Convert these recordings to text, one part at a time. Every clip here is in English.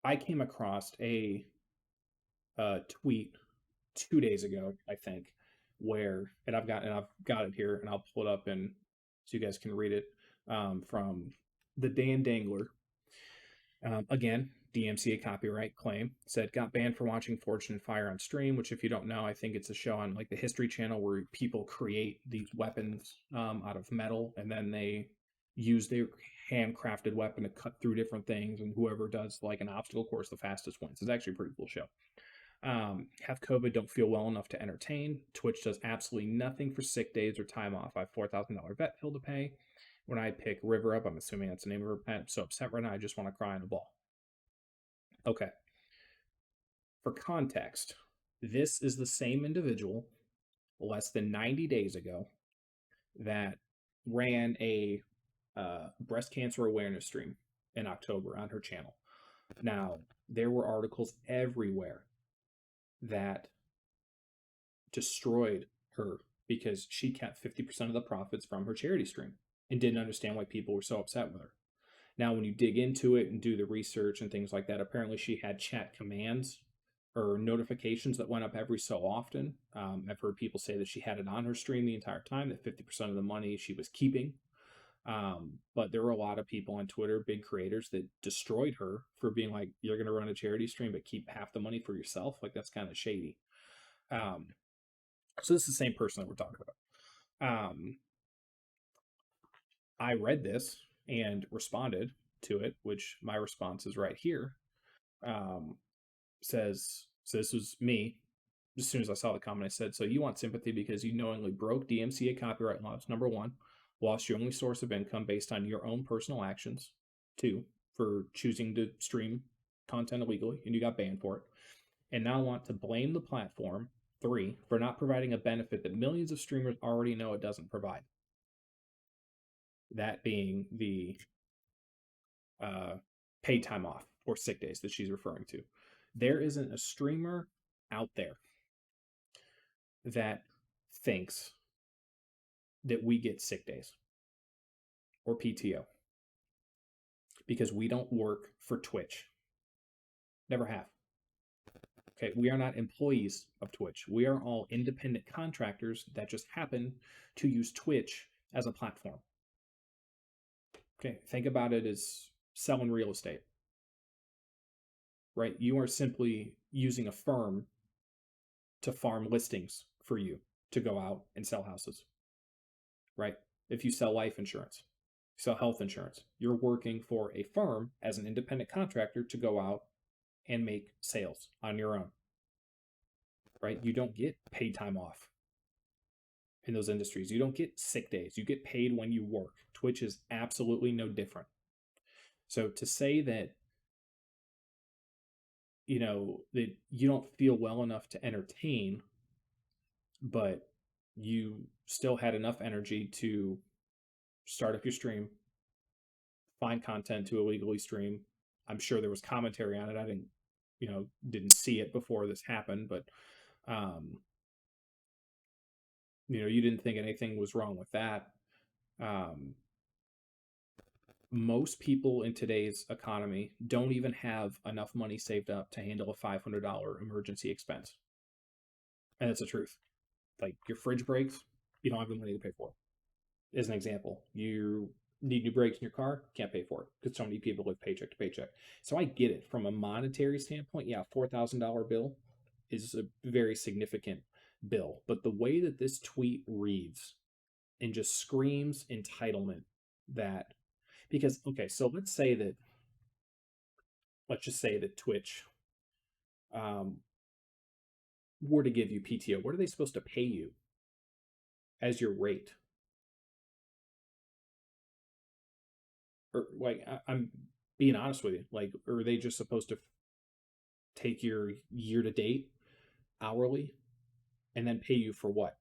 I came across a tweet 2 days ago, I think, where and I've got it here, and I'll pull it up and so you guys can read it from the Dan Dangler. Again, DMCA copyright claim said got banned for watching Fortune and Fire on stream. Which, if you don't know, I think it's a show on like the History Channel where people create these weapons out of metal, and then they use their handcrafted weapon to cut through different things, and whoever does like an obstacle course the fastest wins. It's actually a pretty cool show. Have COVID, don't feel well enough to entertain. Twitch does absolutely nothing for sick days or time off. I have $4,000 vet bill to pay. When I pick River up, I'm assuming that's the name of her pet. I'm so upset right now. I just want to cry in a ball. Okay. For context, this is the same individual less than 90 days ago that ran a breast cancer awareness stream in October on her channel. Now, there were articles everywhere that destroyed her because she kept 50% of the profits from her charity stream and didn't understand why people were so upset with her. Now, when you dig into it and do the research and things like that, apparently she had chat commands or notifications that went up every so often. I've heard people say that she had it on her stream the entire time, that 50% of the money she was keeping. But there were a lot of people on Twitter, big creators, that destroyed her for being like, you're going to run a charity stream, but keep half the money for yourself. Like, that's kind of shady. So this is the same person that we're talking about. I read this and responded to it, which my response is right here. So this was me. As soon as I saw the comment, I said, so you want sympathy because you knowingly broke DMCA copyright laws, number one, lost your only source of income based on your own personal actions, two, for choosing to stream content illegally, and you got banned for it, and now want to blame the platform, three, for not providing a benefit that millions of streamers already know it doesn't provide. That being the paid time off or sick days that she's referring to. There isn't a streamer out there that thinks that we get sick days or PTO because we don't work for Twitch. Never have. Okay, we are not employees of Twitch. We are all independent contractors that just happen to use Twitch as a platform. Okay, think about it as selling real estate, right? You are simply using a firm to farm listings for you to go out and sell houses, right? If you sell life insurance, sell health insurance, you're working for a firm as an independent contractor to go out and make sales on your own, right? You don't get paid time off in those industries. You don't get sick days. You get paid when you work. Twitch is absolutely no different. So to say that, that you don't feel well enough to entertain, but you still had enough energy to start up your stream, find content to illegally stream. I'm sure there was commentary on it. I didn't see it before this happened, but you didn't think anything was wrong with that. Most people in today's economy don't even have enough money saved up to handle a $500 emergency expense. And that's the truth. Like, your fridge breaks, you don't have the money to pay for it. As an example, you need new brakes in your car, can't pay for it because so many people live paycheck to paycheck. So I get it from a monetary standpoint. Yeah, $4,000 bill is a very significant bill. But the way that this tweet reads and just screams entitlement, that because, okay, so let's just say that Twitch were to give you PTO. What are they supposed to pay you as your rate? Or like, I'm being honest with you, like, are they just supposed to take your year to date hourly and then pay you for what?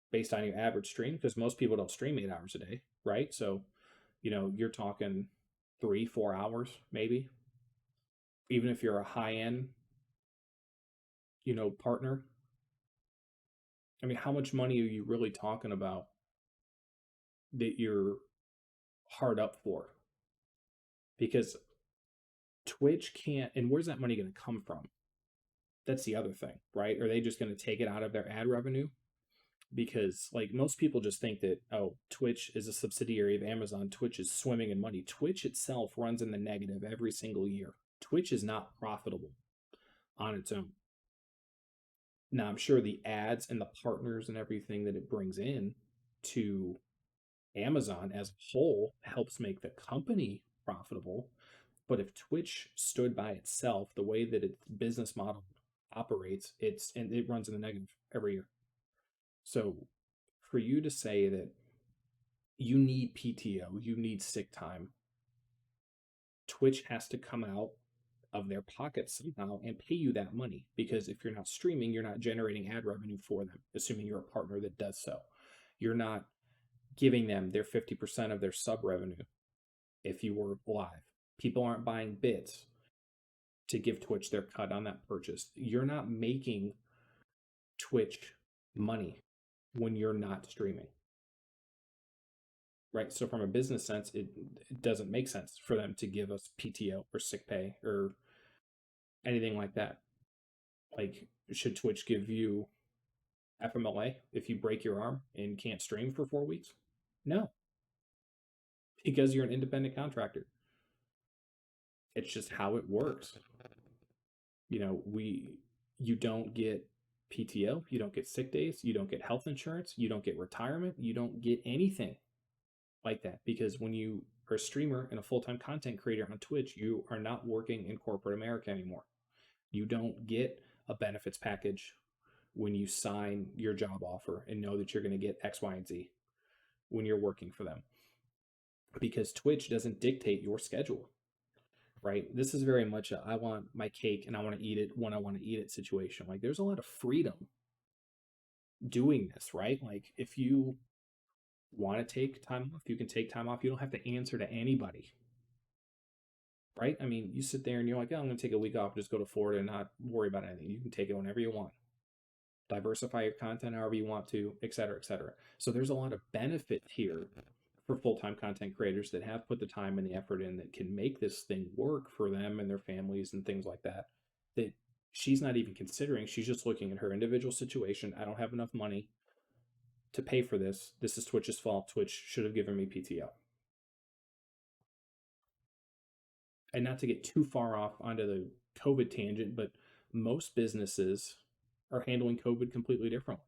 Based on your average stream? Because most people don't stream 8 hours a day, right? So, you're talking 3-4 hours maybe, even if you're a high end partner. I mean, how much money are you really talking about that you're hard up for? Because Twitch can't, and where's that money going to come from? That's the other thing, right? Are they just going to take it out of their ad revenue? Because like most people just think that, oh, Twitch is a subsidiary of Amazon. Twitch is swimming in money. Twitch itself runs in the negative every single year. Twitch is not profitable on its own. Now, I'm sure the ads and the partners and everything that it brings in to Amazon as a whole helps make the company profitable. But if Twitch stood by itself, the way that its business model operates, it runs in the negative every year. So for you to say that you need PTO, you need sick time, Twitch has to come out of their pockets somehow and pay you that money, because if you're not streaming, you're not generating ad revenue for them, assuming you're a partner that does so. You're not giving them their 50% of their sub revenue if you were live. People aren't buying bits to give Twitch their cut on that purchase. You're not making Twitch money when you're not streaming. Right. So from a business sense, it doesn't make sense for them to give us PTO or sick pay or anything like that. Like, should Twitch give you FMLA if you break your arm and can't stream for 4 weeks? No, because you're an independent contractor. It's just how it works. You know, you don't get PTO, you don't get sick days, you don't get health insurance, you don't get retirement, you don't get anything like that, because when you are a streamer and a full-time content creator on Twitch, you are not working in corporate America anymore. You don't get a benefits package when you sign your job offer and know that you're going to get X, Y, and Z when you're working for them, because Twitch doesn't dictate your schedule, right? This is very much a I want my cake and I want to eat it when I want to eat it situation. Like, there's a lot of freedom doing this, right? Like, if you want to take time off, you can take time off. You don't have to answer to anybody, right? I mean, you sit there and you're like, oh, I'm going to take a week off, just go to Florida and not worry about anything. You can take it whenever you want. Diversify your content however you want to, et cetera, et cetera. So there's a lot of benefit here for full-time content creators that have put the time and the effort in, that can make this thing work for them and their families and things like that, that she's not even considering. She's just looking at her individual situation. I don't have enough money to pay for this. This is Twitch's fault. Twitch should have given me PTO. And not to get too far off onto the COVID tangent, but most businesses are handling COVID completely differently.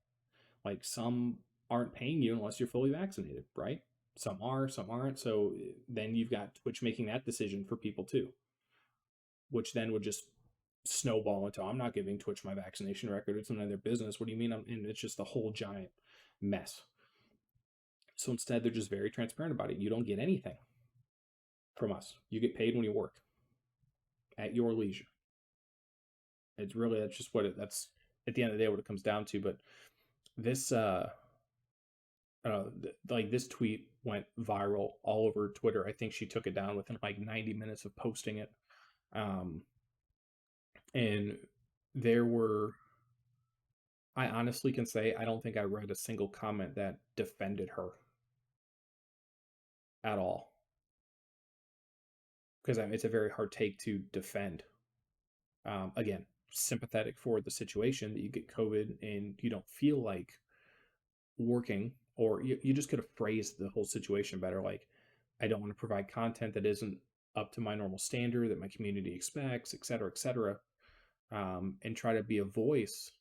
Like, some aren't paying you unless you're fully vaccinated, right? Some are, some aren't. So then you've got Twitch making that decision for people too, which then would just snowball into, I'm not giving Twitch my vaccination record. It's none of their business. What do you mean? And it's just a whole giant mess. So instead, they're just very transparent about it. You don't get anything from us. You get paid when you work at your leisure. It's really, that's just what that's at the end of the day what it comes down to. But this like, this tweet went viral all over Twitter. I think she took it down within like 90 minutes of posting it. And there were, I honestly can say, I don't think I read a single comment that defended her at all. Because it's a very hard take to defend. Again, sympathetic for the situation that you get COVID and you don't feel like working, or you just could have phrased the whole situation better. Like, I don't want to provide content that isn't up to my normal standard that my community expects, et cetera, et cetera. And try to be a voice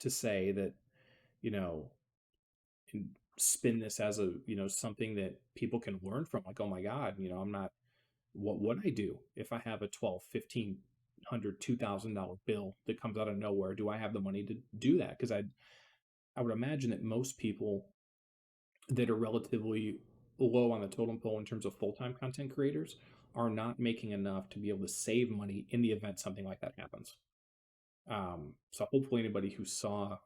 to say that, you know, and spin this as a, something that people can learn from. Like, oh my God, I'm not, what would I do if I have a $1,200, $1,500, $2,000 bill that comes out of nowhere? Do I have the money to do that? Because I would imagine that most people that are relatively low on the totem pole in terms of full-time content creators are not making enough to be able to save money in the event something like that happens. So hopefully anybody who saw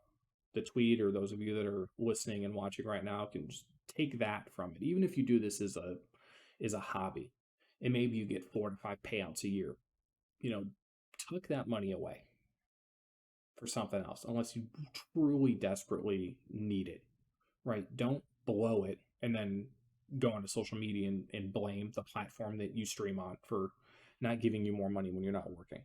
the tweet, or those of you that are listening and watching right now, can just take that from it. Even if you do this as a hobby, and maybe you get 4 to 5 payouts a year, tuck that money away for something else, unless you truly desperately need it, right? Don't blow it and then go onto social media and blame the platform that you stream on for not giving you more money when you're not working.